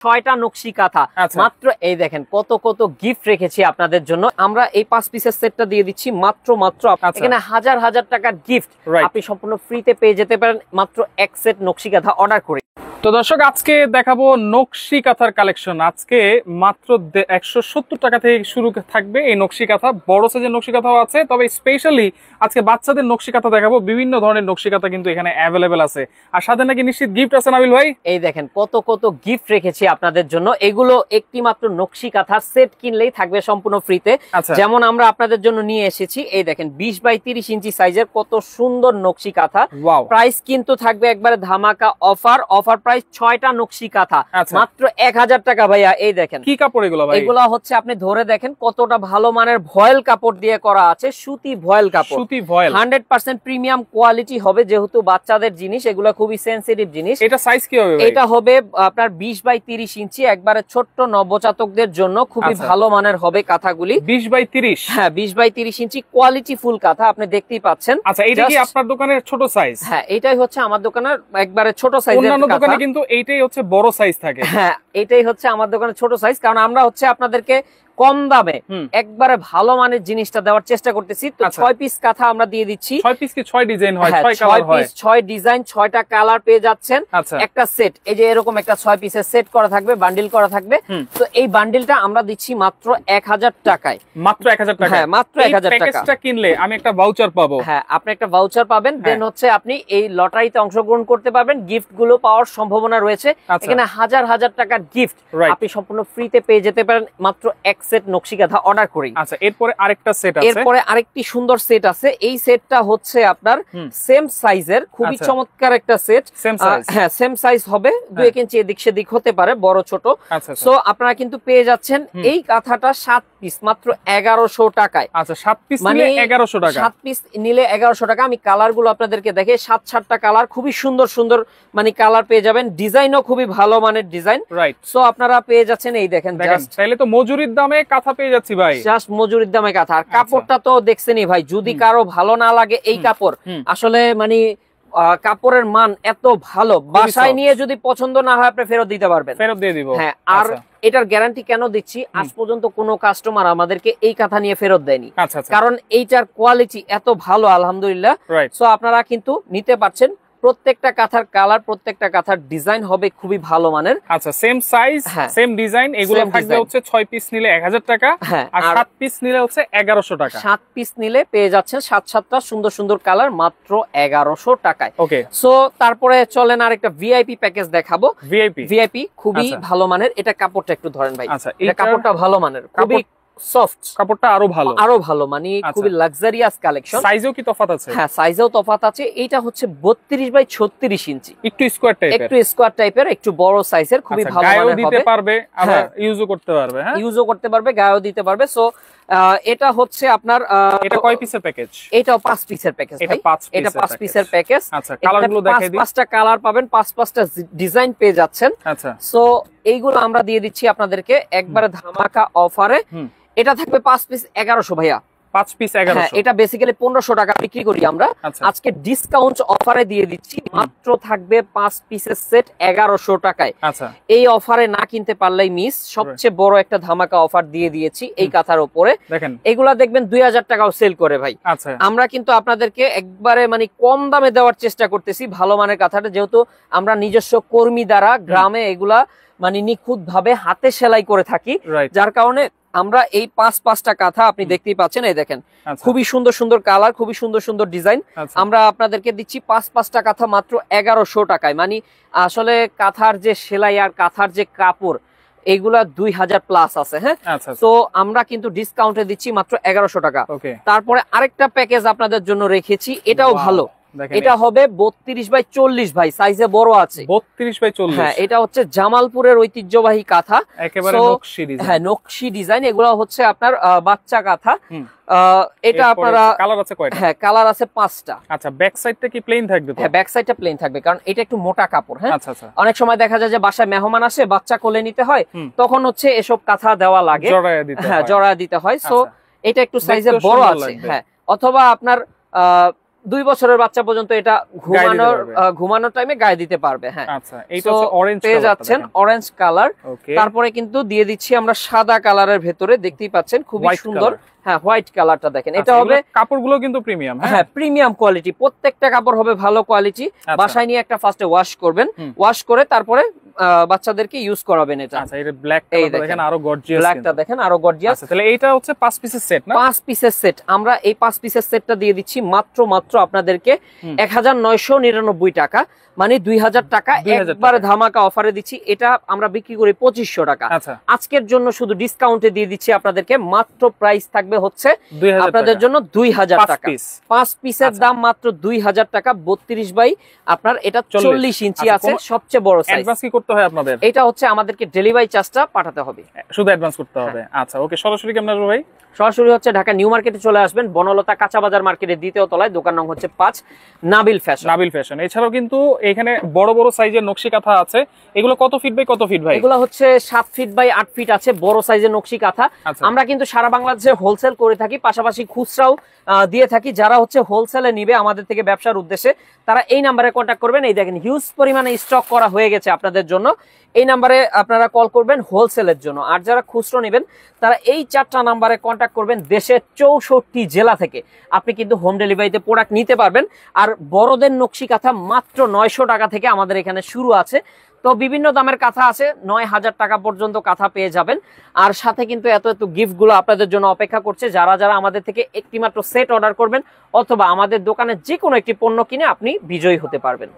6টা নকশি কাঁথা মাত্র এই দেখেন কত কত গিফট রেখেছি আপনাদের জন্য। আমরা এই 5 পিসের সেটটা দিয়ে দিচ্ছি মাত্র এখানে হাজার হাজার টাকার গিফট আপনি সম্পূর্ণ ফ্রিতে পেয়ে যেতে পারেন মাত্র এক সেট নকশি কাঁথা অর্ডার করে। তো দর্শক আজকে দেখাবো নকশি কাঁথার কালেকশন। আজকে মাত্র 170 টাকা থেকে শুরু থাকবে এই নকশি কাঁথা। বড় সাইজের নকশি কাঁথাও আছে, তবে স্পেশালি আজকে বাচ্চাদের নকশি কাঁথা দেখাবো। বিভিন্ন ধরনের নকশি কাঁথা কিন্তু এখানে অ্যাভেলেবেল আছে, আর সাথে নাকি নিশ্চিত গিফট আছে নাবিল ভাই। এই দেখেন কত কত গিফট রেখেছি আপনাদের জন্য। এগুলো একটি মাত্র নকশি কাঁথার সেট কিনলেই থাকবে সম্পূর্ণ ফ্রিতে। যেমন আমরা আপনাদের জন্য নিয়ে এসেছি এই দেখেন 20 বাই 30 ইঞ্চি সাইজের কত সুন্দর নকশি কাঁথা। প্রাইস কিন্তু থাকবে একবারে ধামাকা অফার প্রাইস 6টা নকশি কাঁথা মাত্র 1000 টাকা ভাইয়া। এই দেখেন কি কাপড় এগুলো ভাই? এগুলো হচ্ছে আপনি ধরে দেখেন কতটা ভালো মানের ভয়েল কাপড় দিয়ে করা আছে, সুতি ভয়েল কাপড়, সুতি ভয়েল 100% প্রিমিয়াম কোয়ালিটি হবে, যেহেতু বাচ্চাদের জিনিস এগুলো খুবই সেনসিটিভ জিনিস। এটা সাইজ কি হবে ভাই? এটা হবে আপনার 20 বাই 30 ইঞ্চি, একবারে ছোট্ট নবজাতকদের জন্য খুবই ভালো মানের হবে কাঁথাগুলি। 20 বাই 30? হ্যাঁ 20 বাই 30 ইঞ্চি কোয়ালিটি ফুল কাঁথা আপনি দেখতেই পাচ্ছেন। আচ্ছা এটা কি আপনার দোকানের ছোট সাইজ? হ্যাঁ এটাই হচ্ছে আমার দোকানের একবারে ছোট সাইজের কাঁথা। অন্যান্য দোকানে কিন্তু এইটাই হচ্ছে বড় সাইজ থাকে। হ্যাঁ এটাই হচ্ছে আমার দোকানের ছোট সাইজ, কারণ আমরা হচ্ছে আপনাদেরকে কম দামে একবারে ভালো মানের জিনিসটা দেওয়ার চেষ্টা করতেছি। তো 6 পিস কাঁথা আমরা দিয়ে দিচ্ছি। 6 পিস কি 6 ডিজাইন হয়? 6 কালার হয়? 6 ডিজাইন 6টা কালার পেয়ে যাচ্ছেন। একটা সেট এই যে এরকম একটা 6 পিসের সেট করা থাকবে, বান্ডিল করা থাকবে। তো এই বান্ডিলটা আমরা দিচ্ছি মাত্র 1000 টাকায়। মাত্র 1000 টাকা? হ্যাঁ মাত্র 1000 টাকা। প্যাকেজটা কিনলে আমি একটা ভাউচার পাবো। হ্যাঁ আপনি একটা ভাউচার পাবেন, দেন হচ্ছে আপনি এই লটারিতে অংশগ্রহণ করতে পারবেন, গিফট গুলো পাওয়ার সম্ভাবনা রয়েছে। এখানে হাজার হাজার টাকার গিফট আপনি সম্পূর্ণ ফ্রিতে পেয়ে যেতে পারেন মাত্র এক সেট নকশি কাঁথা অর্ডার করি। আচ্ছা এরপরে আরেকটা সেট আছে। এরপরে আরেকটি সুন্দর সেট আছে। এই সেটটা হচ্ছে আপনার সেম সাইজের, খুবই চমৎকার একটা সেট। হ্যাঁ সেম সাইজ হবে, 2 ইঞ্চি এদিক সেদিক হতে পারে, বড় ছোট। সো আপনারা কিন্তু পেয়ে যাচ্ছেন এই কাঁথাটা 7 পিস মাত্র 1100 টাকায়। আচ্ছা 7 পিস নিলে 1100 টাকা? 7 পিস নিলে 1100 টাকা। আমি কালার গুলো আপনাদেরকে দেখে 7-7টা কালার, খুবই সুন্দর সুন্দর মানে কালার পেয়ে যাবেন। ডিজাইনও খুবই ভালো মানের ডিজাইন। সো আপনারা পেয়ে যাচ্ছেন এই দেখেন, তাহলে তো মজুরির দামে কাঁথা পেয়ে যাচ্ছি ভাই। জাস্ট মজুরির দামে কাঁথা। আর কাপড়টা তো দেখছেনই ভাই, যদি কারো ভালো না লাগে এই কাপড়, আসলে মানে কাপড়ের মান এত ভালো, বাসায় নিয়ে যদি পছন্দ না হয় আপনি ফেরত দিতে পারবেন। ফেরত দিয়ে দিব। হ্যাঁ আর এটার গ্যারান্টি কেন দিচ্ছি, আজ পর্যন্ত কোনো কাস্টমার আমাদেরকে এই কাঁথা নিয়ে ফেরত দেয়নি, কারণ এইটার কোয়ালিটি এত ভালো আলহামদুলিল্লাহ। সো আপনারা কিন্তু নিতে পারছেন। প্রত্যেকটা কাঁথার কালার, প্রত্যেকটা কাঁথার ডিজাইন হবে খুবই ভালো মানের। আচ্ছা সেম সাইজ সেম ডিজাইন, এগুলো থাকবে হচ্ছে 6 পিস নিলে 1000 টাকা, আর 7 পিস নিলে হচ্ছে 1100 টাকা। 7 পিস নিলে পেয়ে যাচ্ছেন 7-7টা সুন্দর সুন্দর কালার মাত্র 1100 টাকায়। ওকে সো তারপরে চলেন আর একটা ভিআইপি প্যাকেজ দেখাবো। ভিআইপি খুবই ভালো মানের। এটা কাপড়টা একটু ধরেন ভাই। আচ্ছা এটা কাপড়টা ভালো মানের, খুবই সফট কাপড়টা, আরো ভালো মানে খুবই লাক্সারিয়াস কালেকশন। সাইজেও কি তফাৎ আছে? হ্যাঁ সাইজেও তফাৎ আছে। এইটা হচ্ছে 32 বাই 36 ইঞ্চি, একটু স্কয়ার টাইপের, একটু বড় সাইজের, খুবই ভালো মানের হবে। দিতে পারবে, আবার ইউজও করতে পারবে। হ্যাঁ ইউজও করতে পারবে, গায়েও দিতে পারবে। সো এটা হচ্ছে আপনার এটা কয় পিসের প্যাকেজ? এটাও 5 পিসের প্যাকেজ। এটা 5 পিসের প্যাকেজ। আচ্ছা কালারগুলো দেখাই দিই। 5টা কালার পাবেন, 5-5টা ডিজাইন পেয়ে যাচ্ছেন। আচ্ছা সো এইগুলো আমরা দিয়ে দিচ্ছি আপনাদেরকে একবারে ধামাকা অফারে। এটা থাকবে 5 পিস 1100 ভাইয়া। 5 পিস 1100? এটা বেসিক্যালি 1500 টাকা বিক্রি করি আমরা। আজকে ডিসকাউন্ট অফারে দিয়ে দিচ্ছি, মাত্র থাকবে 5 পিসের সেট 1100 টাকায়। এই অফারে না কিনতে পারলেই মিস। সবচেয়ে বড় একটা ধামাকা অফার দিয়ে দিয়েছি এই কাঁথার উপরে। দেখেন এগুলা দেখবেন 2000 টাকাও সেল করে ভাই। আমরা কিন্তু আপনাদেরকে একবারে মানে কম দামে দেওয়ার চেষ্টা করতেছি ভালো মানের কাঁথাটা, যেহেতু আমরা নিজস্ব কর্মী দ্বারা গ্রামে এগুলা মানে নিখুঁত ভাবে হাতে সেলাই করে থাকি, যার কারণে আমরা এই 5-5টা কাঁথা আপনি দেখতেই পাচ্ছেন। এই দেখেন খুবই সুন্দর সুন্দর কালার, খুবই সুন্দর সুন্দর ডিজাইন। আমরা আপনাদেরকে দিচ্ছি 5-5টা কাঁথা মাত্র 1100 টাকায়। মানে আসলে কাঁথার যে সেলাই আর কাঁথার যে কাপড় এগুলা 2000 প্লাস আছে। হ্যাঁ তো আমরা কিন্তু ডিসকাউন্টে দিচ্ছি মাত্র 1100 টাকা। তারপরে আরেকটা প্যাকেজ আপনাদের জন্য রেখেছি, এটাও ভালো। এটা হবে 32 বাই 40 ভাই, সাইজে বড় আছে। 32 বাই 40? হ্যাঁ এটা হচ্ছে জামালপুরের ঐতিহ্যবাহী কাঁথা, একেবারে নকশি ডিজাইন। হ্যাঁ নকশি ডিজাইন। এগুলো হচ্ছে আপনার বাচ্চা কাঁথা। এটা আপনারা কালার আছে কয়টা? হ্যাঁ কালার আছে 5টা। আচ্ছা ব্যাক সাইডটা কি প্লেন থাকবে তো? হ্যাঁ ব্যাক সাইডটা প্লেন থাকবে, কারণ এটা একটু মোটা কাপড়। হ্যাঁ অনেক সময় দেখা যায় যে বাসায় মেহমান আসে, বাচ্চা কোলে নিতে হয়, তখন হচ্ছে এসব কাঁথা দেওয়া লাগে, জড়ায় দিতে হয়। সো এটা একটু সাইজে বড় আছে। হ্যাঁ অথবা আপনার 2 বছরের বাচ্চা পর্যন্ত এটা ঘুমানোর টাইমে গায়ে দিতে পারবে। হ্যাঁ, আচ্ছা, এইটা হচ্ছে অরেঞ্জ পেয়ে যাচ্ছেন অরেঞ্জ কালার। তারপরে কিন্তু দিয়ে দিচ্ছি আমরা সাদা কালারের ভেতরে, দেখতেই পাচ্ছেন খুবই সুন্দর। হ্যাঁ, হোয়াইট কালারটা দেখেন, এটা হবে কাপড়গুলো কিন্তু প্রিমিয়াম। হ্যাঁ, প্রিমিয়াম কোয়ালিটি, প্রত্যেকটা কাপড় হবে ভালো কোয়ালিটি। বাসায় নিয়ে একটা ফার্স্টে ওয়াশ করবেন, ওয়াশ করে তারপরে বাচ্চাদেরকে ইউজ করাবেন। এটা আচ্ছা, এটা ব্ল্যাক কালার দেখেন, আরো গর্জিয়াস, ব্ল্যাকটা দেখেন আরো গর্জিয়াস। তাহলে এইটা হচ্ছে 5 পিসের সেট না? 5 পিসের সেট। আমরা এই 5 পিসের সেটটা দিয়ে দিচ্ছি মাত্র আপনাদেরকে 1999 টাকা, মানে 2000 টাকা একবারে ধামাকা অফারে দিচ্ছি। এটা আমরা বিক্রি করি 2500 টাকা। আজকের জন্য শুধু ডিসকাউন্টে দিয়ে দিচ্ছি আপনাদেরকে, মাত্র প্রাইস থাকবে হচ্ছে আপনাদের জন্য 2000 টাকা। 5 পিসের দাম মাত্র 2000 টাকা। 32 বাই আপনার এটা 40 ইঞ্চি আছে, সবচেয়ে বড় সাইজ। অ্যাডভান্স কি করতে হয় আপনাদের? এটা হচ্ছে আমাদেরকে ডেলিভারি চার্জটা পাঠাতে হবে, শুধু অ্যাডভান্স করতে হবে। আচ্ছা, ওকে। সরাসরি কেমন আসবে ভাই? সরাসরি হচ্ছে ঢাকা নিউ মার্কেটে চলে আসবেন, বনলতা কাঁচা বাজার মার্কেটের 2য় তলায়, দোকান নং হচ্ছে 5, নাবিল ফ্যাশন। এছাড়াও কিন্তু এখানে বড় বড় সাইজের নকশি কাঁথা আছে। এগুলো কত ফিট বাই কত ফিট ভাই? এগুলো হচ্ছে 7 ফিট বাই 8 ফিট আছে, বড় সাইজের নকশি কাঁথা। আমরা কিন্তু সারা বাংলাদেশে হোলসেল করে থাকি, পাশাপাশি খুচরাও দিয়ে থাকি। যারা হচ্ছে হোলসেলে নিবে আমাদের থেকে ব্যবসার উদ্দেশ্যে, তারা এই নাম্বারে কন্ট্যাক্ট করবেন। এই দেখেন হিউজ পরিমাণে স্টক করা হয়ে গেছে আপনাদের জন্য। এই নাম্বারে আপনারা কল করবেন হোলসেলের জন্য। আর যারা খুচরো নেবেন তারা এই 4টা নাম্বারে কন্ট্যাক্ট করবেন। দেশের 64 জেলা থেকে আপনি কিন্তু হোম ডেলিভারিতে প্রোডাক্ট নিতে পারবেন। আর বড়দের নকশি কাঁথা মাত্র 900 টাকা থেকে আমাদের এখানে শুরু আছে। তো বিভিন্ন দামের কাঁথা আছে, 9000 টাকা পর্যন্ত কাঁথা পেয়ে যাবেন। আর সাথে কিন্তু এত গিফটগুলো আপনাদের জন্য অপেক্ষা করছে। যারা আমাদের থেকে একটি মাত্র সেট অর্ডার করবেন অথবা আমাদের দোকানে যে কোনো একটি পণ্য কিনে আপনি বিজয়ী হতে পারবেন।